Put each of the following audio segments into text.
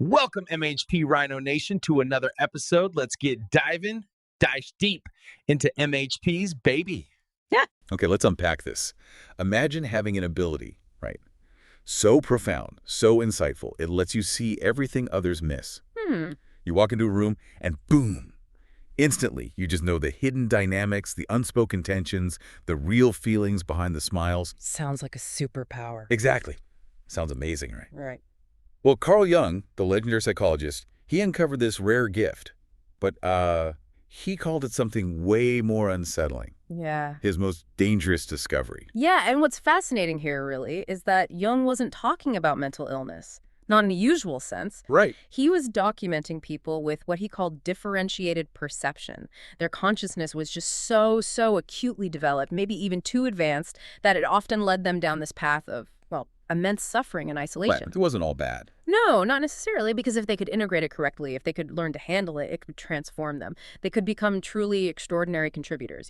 Welcome, MHP Rhino Nation, to another episode. Let's get dive deep into MHP's baby. Yeah. Okay, let's unpack this. Imagine having an ability, right? So profound, so insightful, it lets you see everything others miss. You walk into a room and boom, instantly you just know the hidden dynamics, the unspoken tensions, the real feelings behind the smiles. Sounds like a superpower. Exactly. Sounds amazing, right? Right. Well, Carl Jung, the legendary psychologist, he uncovered this rare gift, but he called it something way more unsettling. Yeah. His most dangerous discovery. Yeah, and what's fascinating here, really, is that Jung wasn't talking about mental illness. Not in the usual sense. Right. He was documenting people with what he called differentiated perception. Their consciousness was just so acutely developed, maybe even too advanced, that it often led them down this path of, well, immense suffering and isolation. But it wasn't all bad. No, not necessarily, because if they could integrate it correctly, if they could learn to handle it, it could transform them. They could become truly extraordinary contributors,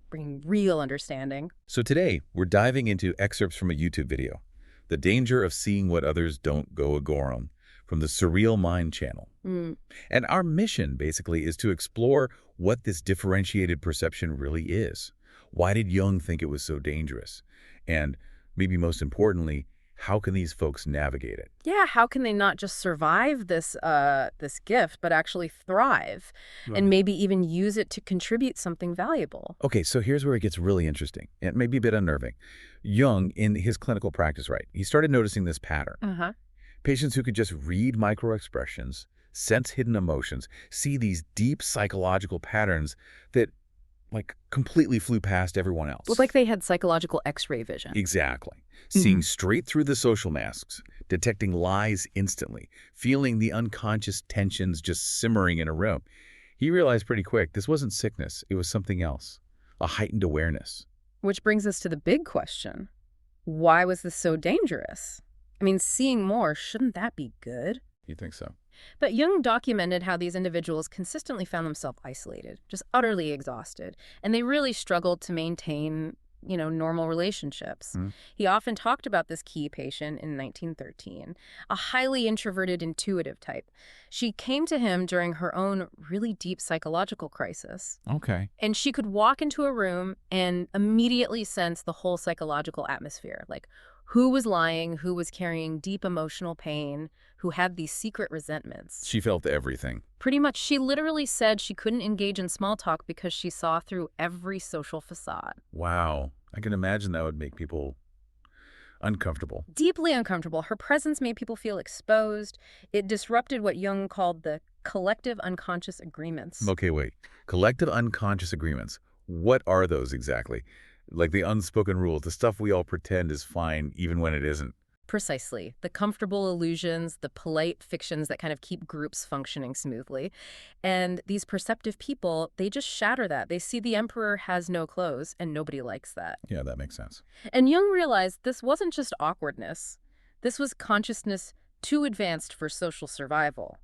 bringing real understanding. So today, we're diving into excerpts from a YouTube video, The Danger of Seeing What Others Don't Go Agorum, from the Surreal Mind channel. And our mission, basically, is to explore what this differentiated perception really is. Why did Jung think it was so dangerous? And maybe most importantly, how can these folks navigate it? Yeah, how can they not just survive this gift, but actually thrive and maybe even use it to contribute something valuable? Okay, so here's where it gets really interesting. It may be a bit unnerving. Jung, in his clinical practice, right, he started noticing this pattern. Patients who could just read microexpressions, sense hidden emotions, see these deep psychological patterns that completely flew past everyone else. Well, like they had psychological X-ray vision. Exactly. Seeing straight through the social masks, detecting lies instantly, feeling the unconscious tensions just simmering in a room. He realized pretty quick this wasn't sickness, it was something else, a heightened awareness. Which brings us to the big question. Why was this so dangerous? I mean, seeing more, shouldn't that be good? You think so? But Jung documented how these individuals consistently found themselves isolated, just utterly exhausted, and they really struggled to maintain, normal relationships. He often talked about this key patient in 1913, a highly introverted, intuitive type. She came to him during her own really deep psychological crisis. Okay. And she could walk into a room and immediately sense the whole psychological atmosphere, like who was lying, who was carrying deep emotional pain, who had these secret resentments. She felt everything. Pretty much, she literally said she couldn't engage in small talk because she saw through every social facade. Wow. I can imagine that would make people uncomfortable. Deeply uncomfortable. Her presence made people feel exposed. It disrupted what Jung called the collective unconscious agreements. Okay, wait. Collective unconscious agreements. What are those exactly? Like the unspoken rules, the stuff we all pretend is fine even when it isn't. Precisely. The comfortable illusions, the polite fictions that kind of keep groups functioning smoothly. And these perceptive people, they just shatter that. They see the emperor has no clothes, and nobody likes that. Yeah, that makes sense. And Jung realized this wasn't just awkwardness. This was consciousness too advanced for social survival.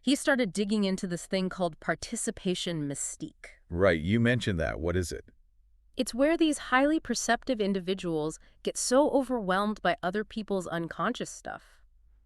He started digging into this thing called participation mystique. Right, you mentioned that. What is it? It's where these highly perceptive individuals get so overwhelmed by other people's unconscious stuff,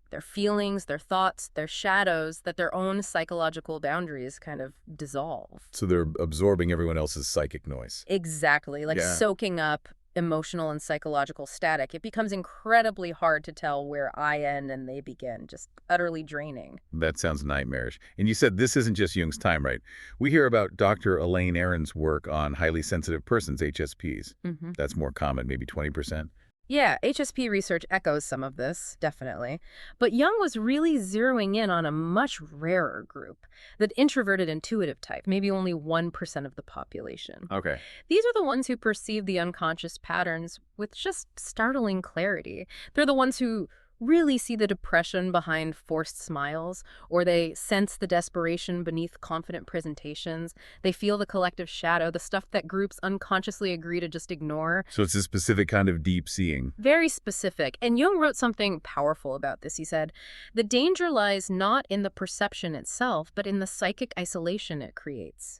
their feelings, their thoughts, their shadows, that their own psychological boundaries kind of dissolve. So they're absorbing everyone else's psychic noise. Exactly, soaking up emotional and psychological static. It becomes incredibly hard to tell where I end and they begin, just utterly draining. That sounds nightmarish. And you said this isn't just Jung's time, right? We hear about Dr. Elaine Aron's work on highly sensitive persons, HSPs. That's more common, maybe 20%. Yeah, HSP research echoes some of this, definitely. But Jung was really zeroing in on a much rarer group, the introverted intuitive type, maybe only 1% of the population. Okay. These are the ones who perceive the unconscious patterns with just startling clarity. They're the ones who really see the depression behind forced smiles, or they sense the desperation beneath confident presentations. They feel the collective shadow, the stuff that groups unconsciously agree to just ignore. So it's a specific kind of deep seeing. Very specific. And Jung wrote something powerful about this. He said, the danger lies not in the perception itself, but in the psychic isolation it creates.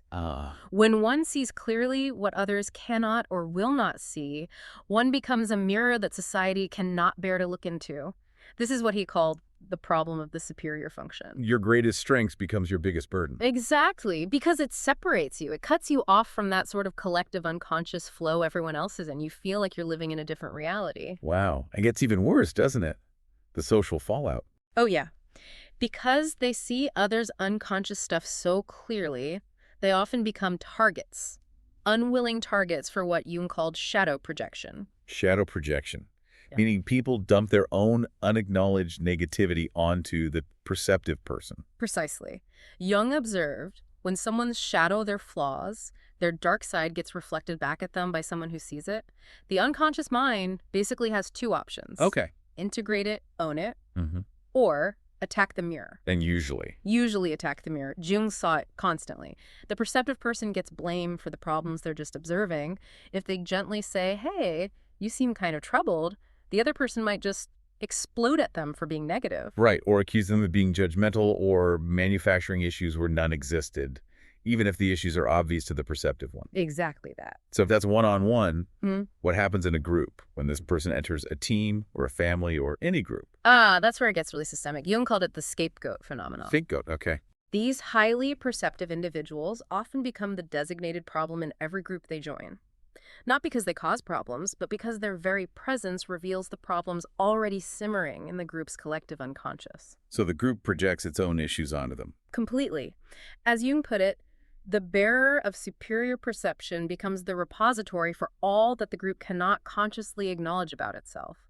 When one sees clearly what others cannot or will not see, one becomes a mirror that society cannot bear to look into. This is what he called the problem of the superior function. Your greatest strength becomes your biggest burden. Exactly, because it separates you. It cuts you off from that sort of collective unconscious flow everyone else is in. You feel like you're living in a different reality. Wow. It gets even worse, doesn't it? The social fallout. Oh, yeah. Because they see others' unconscious stuff so clearly, they often become targets, unwilling targets for what Jung called shadow projection. Shadow projection. Yeah. Meaning people dump their own unacknowledged negativity onto the perceptive person. Precisely. Jung observed when someone's shadow their flaws, their dark side gets reflected back at them by someone who sees it. The unconscious mind basically has two options. Okay. Integrate it, own it, Mm-hmm. or attack the mirror. And usually. Usually attack the mirror. Jung saw it constantly. The perceptive person gets blamed for the problems they're just observing. If they gently say, hey, you seem kind of troubled, the other person might just explode at them for being negative. Right, or accuse them of being judgmental or manufacturing issues where none existed, even if the issues are obvious to the perceptive one. Exactly that. So if that's one-on-one, what happens in a group when this person enters a team or a family or any group? That's where it gets really systemic. Jung called it the scapegoat phenomenon. Scapegoat, okay. These highly perceptive individuals often become the designated problem in every group they join. Not because they cause problems, but because their very presence reveals the problems already simmering in the group's collective unconscious. So the group projects its own issues onto them. Completely. As Jung put it, the bearer of superior perception becomes the repository for all that the group cannot consciously acknowledge about itself.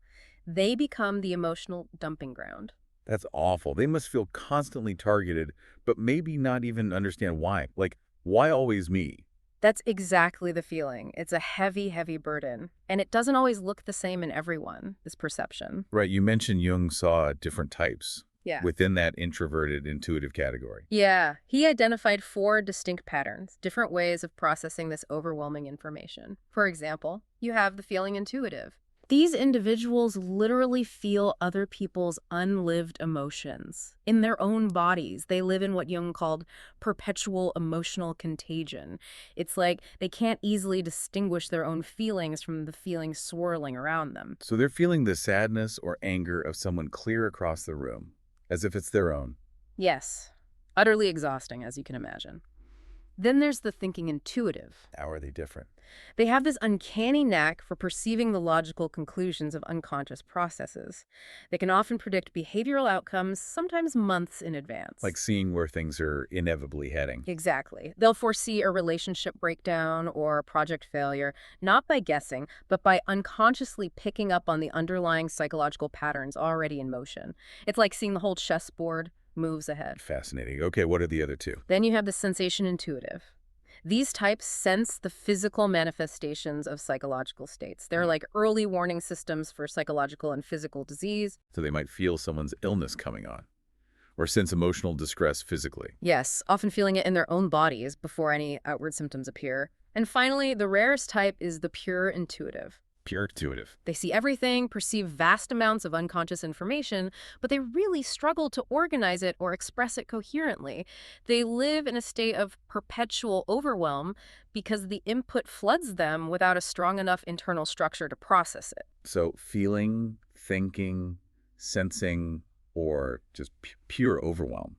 They become the emotional dumping ground. That's awful. They must feel constantly targeted, but maybe not even understand why. Like, why always me? That's exactly the feeling. It's a heavy, heavy burden. And it doesn't always look the same in everyone, this perception. Right, you mentioned Jung saw different types Yeah. within that introverted, intuitive category. Yeah. He identified 4 distinct patterns, different ways of processing this overwhelming information. For example, you have the feeling intuitive. These individuals literally feel other people's unlived emotions. In their own bodies, they live in what Jung called perpetual emotional contagion. It's like they can't easily distinguish their own feelings from the feelings swirling around them. So they're feeling the sadness or anger of someone clear across the room, as if it's their own. Yes, utterly exhausting, as you can imagine. Then there's the thinking intuitive. How are they different? They have this uncanny knack for perceiving the logical conclusions of unconscious processes. They can often predict behavioral outcomes, sometimes months in advance. Like seeing where things are inevitably heading. Exactly. They'll foresee a relationship breakdown or a project failure, not by guessing, but by unconsciously picking up on the underlying psychological patterns already in motion. It's like seeing the whole chessboard moves ahead. Fascinating. Okay, what are the other two? Then you have the sensation intuitive. These types sense the physical manifestations of psychological states. They're like early warning systems for psychological and physical disease. So they might feel someone's illness coming on, or sense emotional distress physically. Yes, often feeling it in their own bodies before any outward symptoms appear. And finally, the rarest type is the pure intuitive. Pure intuitive. They see everything, perceive vast amounts of unconscious information, but they really struggle to organize it or express it coherently. They live in a state of perpetual overwhelm because the input floods them without a strong enough internal structure to process it. So feeling, thinking, sensing, or just pure overwhelm.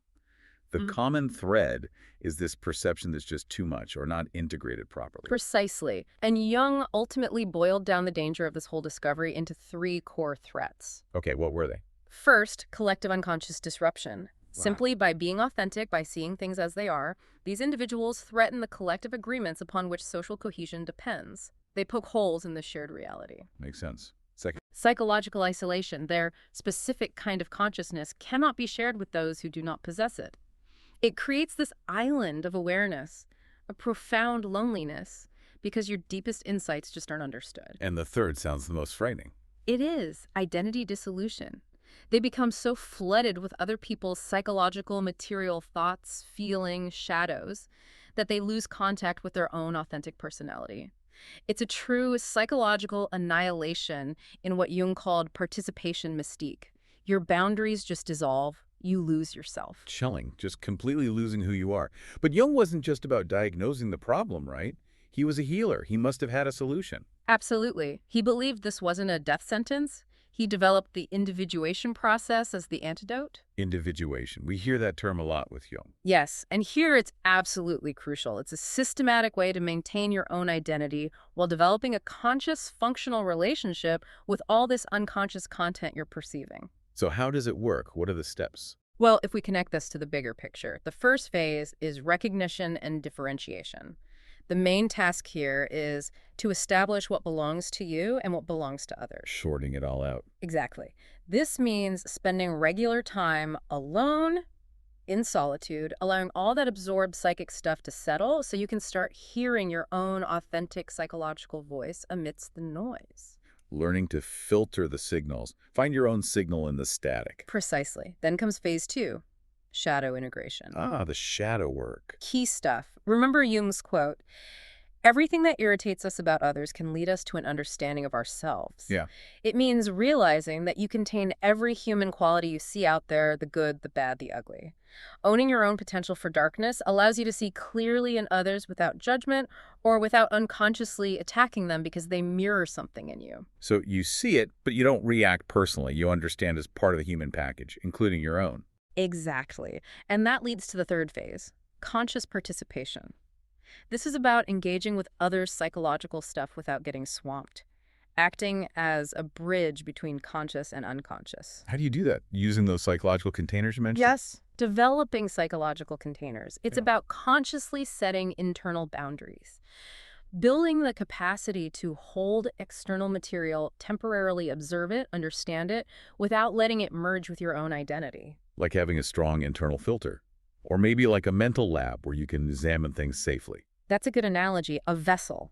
The common thread is this perception that's just too much or not integrated properly. Precisely. And Jung ultimately boiled down the danger of this whole discovery into 3 core threats. Okay, what were they? First, collective unconscious disruption. Simply by being authentic, by seeing things as they are, these individuals threaten the collective agreements upon which social cohesion depends. They poke holes in the shared reality. Makes sense. Second. Psychological isolation. Their specific kind of consciousness cannot be shared with those who do not possess it. It creates this island of awareness, a profound loneliness, because your deepest insights just aren't understood. And the third sounds the most frightening. It is identity dissolution. They become so flooded with other people's psychological, material thoughts, feelings, shadows, that they lose contact with their own authentic personality. It's a true psychological annihilation in what Jung called participation mystique. Your boundaries just dissolve. You lose yourself. Chilling, just completely losing who you are. But Jung wasn't just about diagnosing the problem, right? He was a healer. He must have had a solution. Absolutely. He believed this wasn't a death sentence. He developed the individuation process as the antidote. Individuation. We hear that term a lot with Jung. Yes, and here it's absolutely crucial. It's a systematic way to maintain your own identity while developing a conscious, functional relationship with all this unconscious content you're perceiving. So how does it work? What are the steps? Well, if we connect this to the bigger picture, the first phase is recognition and differentiation. The main task here is to establish what belongs to you and what belongs to others. Sorting it all out. Exactly. This means spending regular time alone, in solitude, allowing all that absorbed psychic stuff to settle so you can start hearing your own authentic psychological voice amidst the noise. Learning to filter the signals. Find your own signal in the static. Precisely. Then comes phase 2, shadow integration. Ah, the shadow work. Key stuff. Remember Jung's quote, "Everything that irritates us about others can lead us to an understanding of ourselves." Yeah. It means realizing that you contain every human quality you see out there, the good, the bad, the ugly. Owning your own potential for darkness allows you to see clearly in others without judgment or without unconsciously attacking them because they mirror something in you. So you see it, but you don't react personally. You understand as part of the human package, including your own. Exactly. And that leads to the third phase, conscious participation. This is about engaging with others' psychological stuff without getting swamped, acting as a bridge between conscious and unconscious. How do you do that? Using those psychological containers you mentioned? Yes, developing psychological containers. It's Yeah. about consciously setting internal boundaries, building the capacity to hold external material, temporarily observe it, understand it, without letting it merge with your own identity. Like having a strong internal filter. Or maybe like a mental lab where you can examine things safely. That's a good analogy, a vessel.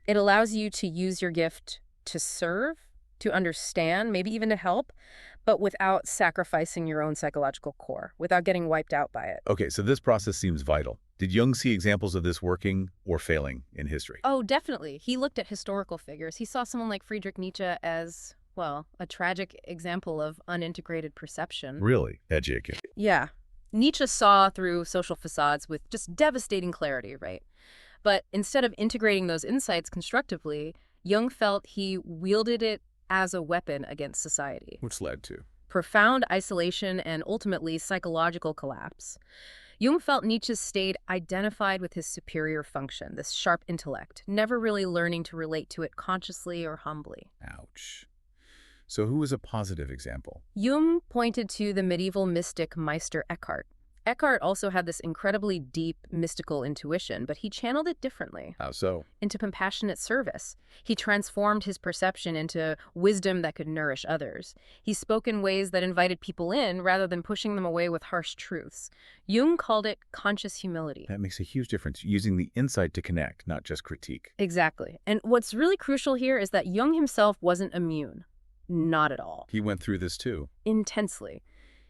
It allows you to use your gift to serve, to understand, maybe even to help, but without sacrificing your own psychological core, without getting wiped out by it. Okay, so this process seems vital. Did Jung see examples of this working or failing in history? Oh, definitely. He looked at historical figures. He saw someone like Friedrich Nietzsche as, well, a tragic example of unintegrated perception. Really? Educated. Yeah. Nietzsche saw through social facades with just devastating clarity, right? But instead of integrating those insights constructively, Jung felt he wielded it as a weapon against society. Which led to? Profound isolation and ultimately psychological collapse. Jung felt Nietzsche stayed identified with his superior function, this sharp intellect, never really learning to relate to it consciously or humbly. Ouch. So who was a positive example? Jung pointed to the medieval mystic Meister Eckhart. Eckhart also had this incredibly deep mystical intuition, but he channeled it differently. How so? Into compassionate service. He transformed his perception into wisdom that could nourish others. He spoke in ways that invited people in rather than pushing them away with harsh truths. Jung called it conscious humility. That makes a huge difference, using the insight to connect, not just critique. Exactly. And what's really crucial here is that Jung himself wasn't immune. Not at all. He went through this too. Intensely.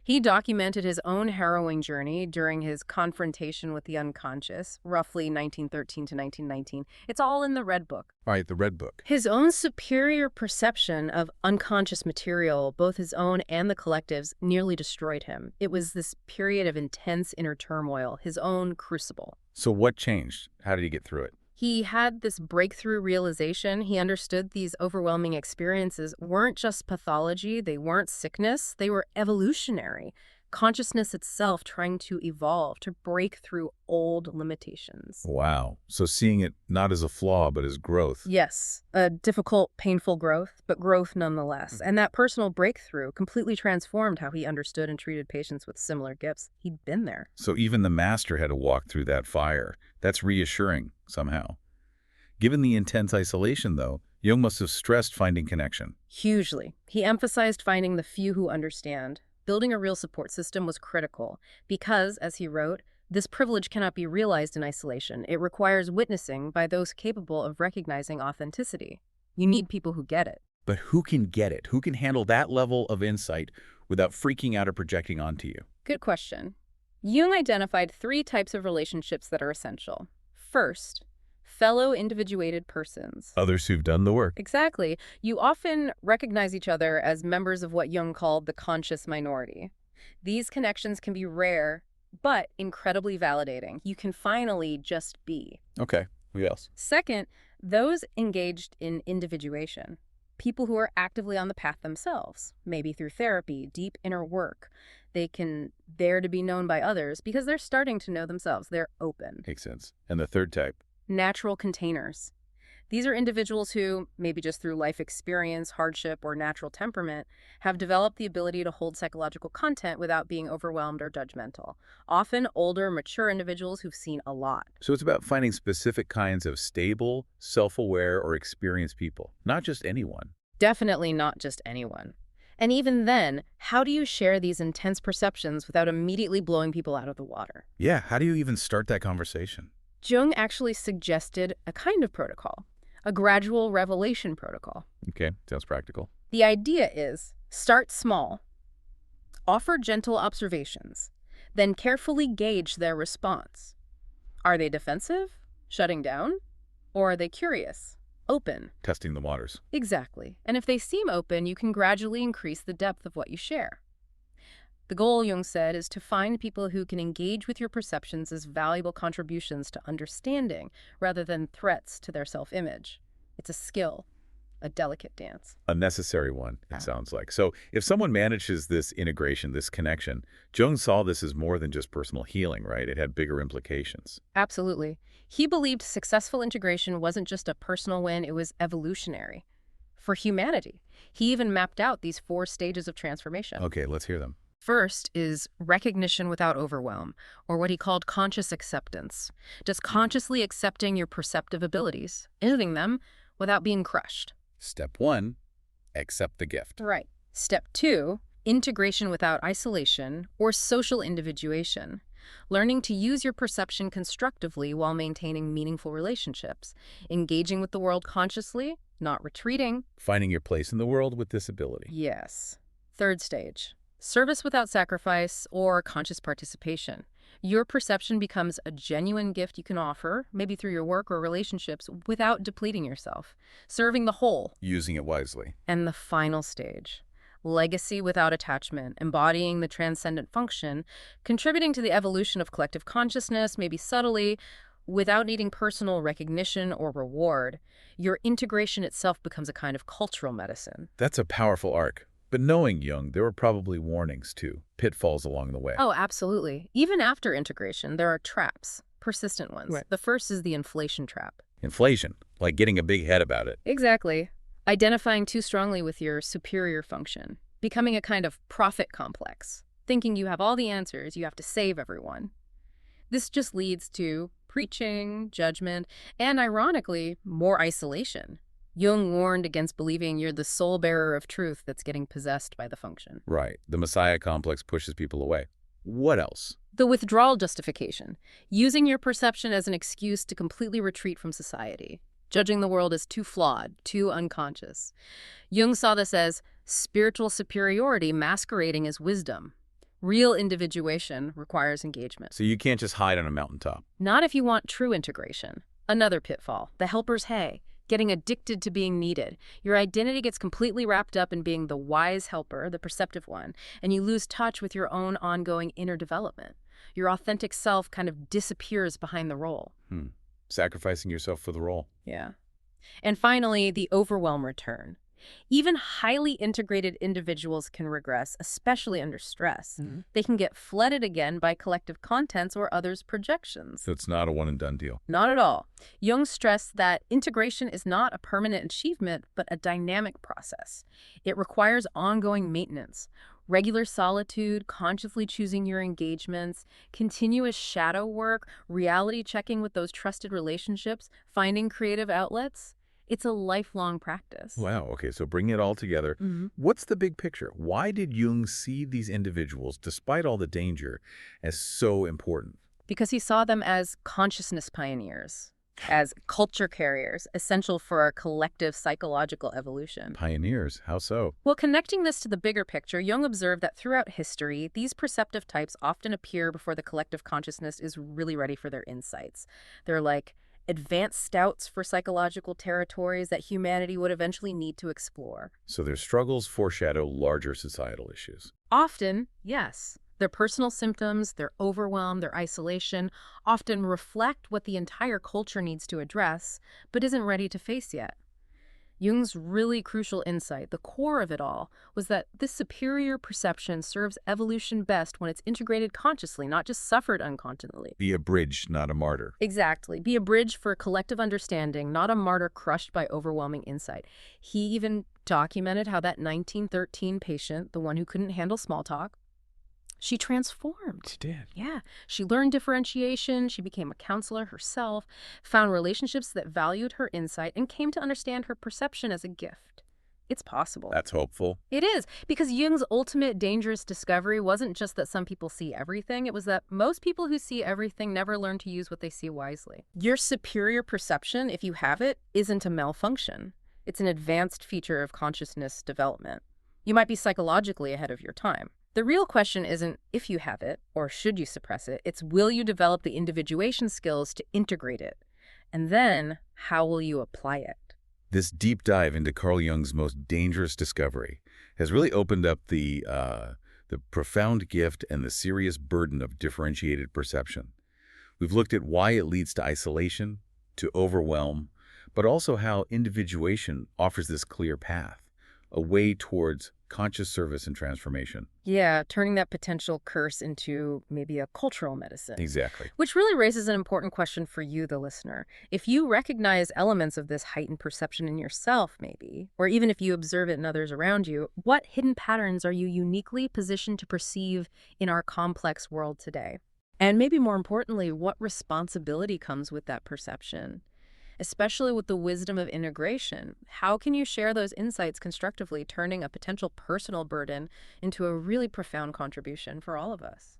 He documented his own harrowing journey during his confrontation with the unconscious, roughly 1913 to 1919. It's all in the Red Book. All right, the Red Book. His own superior perception of unconscious material, both his own and the collective's, nearly destroyed him. It was this period of intense inner turmoil, his own crucible. So what changed? How did he get through it? He had this breakthrough realization. He understood these overwhelming experiences weren't just pathology, they weren't sickness, they were evolutionary. Consciousness itself trying to evolve, to break through old limitations. Wow. So seeing it not as a flaw, but as growth. Yes, a difficult, painful growth, but growth nonetheless. And that personal breakthrough completely transformed how he understood and treated patients with similar gifts. He'd been there. So even the master had to walk through that fire. That's reassuring, somehow. Given the intense isolation, though, Jung must have stressed finding connection. Hugely. He emphasized finding the few who understand. Building a real support system was critical because, as he wrote, this privilege cannot be realized in isolation. It requires witnessing by those capable of recognizing authenticity. You need people who get it. But who can get it? Who can handle that level of insight without freaking out or projecting onto you? Good question. Jung identified 3 types of relationships that are essential. First, fellow individuated persons. Others who've done the work. Exactly. You often recognize each other as members of what Jung called the conscious minority. These connections can be rare, but incredibly validating. You can finally just be. Okay. Who else? Second, those engaged in individuation. people who are actively on the path themselves, maybe through therapy, deep inner work. They can dare to be known by others because they're starting to know themselves. They're open. Makes sense. And the third type? Natural containers. These are individuals who, maybe just through life experience, hardship, or natural temperament, have developed the ability to hold psychological content without being overwhelmed or judgmental. Often older, mature individuals who've seen a lot. So it's about finding specific kinds of stable, self-aware, or experienced people, not just anyone. Definitely not just anyone. And even then, how do you share these intense perceptions without immediately blowing people out of the water? Yeah, how do you even start that conversation? Jung actually suggested a kind of protocol, a gradual revelation protocol. Okay, sounds practical. The idea is start small, offer gentle observations, then carefully gauge their response. Are they defensive, shutting down, or are they curious, open? Testing the waters. Exactly. And if they seem open, you can gradually increase the depth of what you share. The goal, Jung said, is to find people who can engage with your perceptions as valuable contributions to understanding rather than threats to their self-image. It's a skill, a delicate dance. A necessary one, it sounds like. So if someone manages this integration, this connection, Jung saw this as more than just personal healing, right? It had bigger implications. Absolutely. He believed successful integration wasn't just a personal win, it was evolutionary. For humanity, he even mapped out these 4 stages of transformation. Okay, let's hear them. First is recognition without overwhelm, or what he called conscious acceptance. Just consciously accepting your perceptive abilities, editing them without being crushed. Step 1, accept the gift. Right. Step 2, integration without isolation, or social individuation. Learning to use your perception constructively while maintaining meaningful relationships. Engaging with the world consciously, not retreating. Finding your place in the world with this ability. Yes. Third stage, service without sacrifice or conscious participation. Your perception becomes a genuine gift you can offer, maybe through your work or relationships, without depleting yourself. Serving the whole. Using it wisely. And the final stage, legacy without attachment, embodying the transcendent function, contributing to the evolution of collective consciousness, maybe subtly, without needing personal recognition or reward. Your integration itself becomes a kind of cultural medicine. That's a powerful arc. But knowing Jung, there were probably warnings too, pitfalls along the way. Oh, absolutely. Even after integration, there are traps, persistent ones. Right. The first is the inflation trap. Inflation, like getting a big head about it. Exactly. Identifying too strongly with your superior function. Becoming a kind of prophet complex. Thinking you have all the answers, you have to save everyone. This just leads to preaching, judgment, and ironically, more isolation. Jung warned against believing you're the sole bearer of truth that's getting possessed by the function. Right. The Messiah complex pushes people away. What else? The withdrawal justification. Using your perception as an excuse to completely retreat from society. Judging the world as too flawed, too unconscious. Jung saw this as spiritual superiority masquerading as wisdom. Real individuation requires engagement. So you can't just hide on a mountaintop. Not if you want true integration. Another pitfall, the helper's hay. Getting addicted to being needed. Your identity gets completely wrapped up in being the wise helper, the perceptive one, and you lose touch with your own ongoing inner development. Your authentic self kind of disappears behind the role. Sacrificing yourself for the role. Yeah. And finally, the overwhelm return. Even highly integrated individuals can regress, especially under stress. They can get flooded again by collective contents or others' projections. So it's not a one-and-done deal. Not at all. Jung stressed that integration is not a permanent achievement, but a dynamic process. It requires ongoing maintenance, regular solitude, consciously choosing your engagements, continuous shadow work, reality checking with those trusted relationships, finding creative outlets. It's a lifelong practice. Wow, okay, so bringing it all together, what's the big picture? Why did Jung see these individuals, despite all the danger, as so important? Because he saw them as consciousness pioneers, as culture carriers, essential for our collective psychological evolution. Pioneers, how so? Well, connecting this to the bigger picture, Jung observed that throughout history, these perceptive types often appear before the collective consciousness is really ready for their insights. They're like advanced scouts for psychological territories that humanity would eventually need to explore. So their struggles foreshadow larger societal issues. Often, yes. Their personal symptoms, their overwhelm, their isolation often reflect what the entire culture needs to address, but isn't ready to face yet. Jung's really crucial insight, the core of it all, was that this superior perception serves evolution best when it's integrated consciously, not just suffered unconsciously. Be a bridge, not a martyr. Exactly. Be a bridge for collective understanding, not a martyr crushed by overwhelming insight. He even documented how that 1913 patient, the one who couldn't handle small talk, she transformed. She did. Yeah. She learned differentiation. She became a counselor herself, found relationships that valued her insight, and came to understand her perception as a gift. It's possible. That's hopeful. It is, because Jung's ultimate dangerous discovery wasn't just that some people see everything. It was that most people who see everything never learn to use what they see wisely. Your superior perception, if you have it, isn't a malfunction. It's an advanced feature of consciousness development. You might be psychologically ahead of your time. The real question isn't if you have it or should you suppress it. It's will you develop the individuation skills to integrate it? And then how will you apply it? This deep dive into Carl Jung's most dangerous discovery has really opened up the profound gift and the serious burden of differentiated perception. We've looked at why it leads to isolation, to overwhelm, but also how individuation offers this clear path, a way towards conscious service and transformation. Yeah, turning that potential curse into maybe a cultural medicine. Exactly. Which really raises an important question for you, the listener. If you recognize elements of this heightened perception in yourself, maybe, or even if you observe it in others around you, what hidden patterns are you uniquely positioned to perceive in our complex world today? And maybe more importantly, what responsibility comes with that perception? Especially with the wisdom of integration, how can you share those insights constructively, turning a potential personal burden into a really profound contribution for all of us?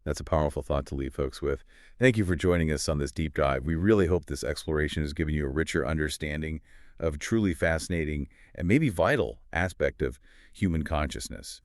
That's a powerful thought to leave folks with. Thank you for joining us on this deep dive. We really hope this exploration has given you a richer understanding of a truly fascinating and maybe vital aspect of human consciousness.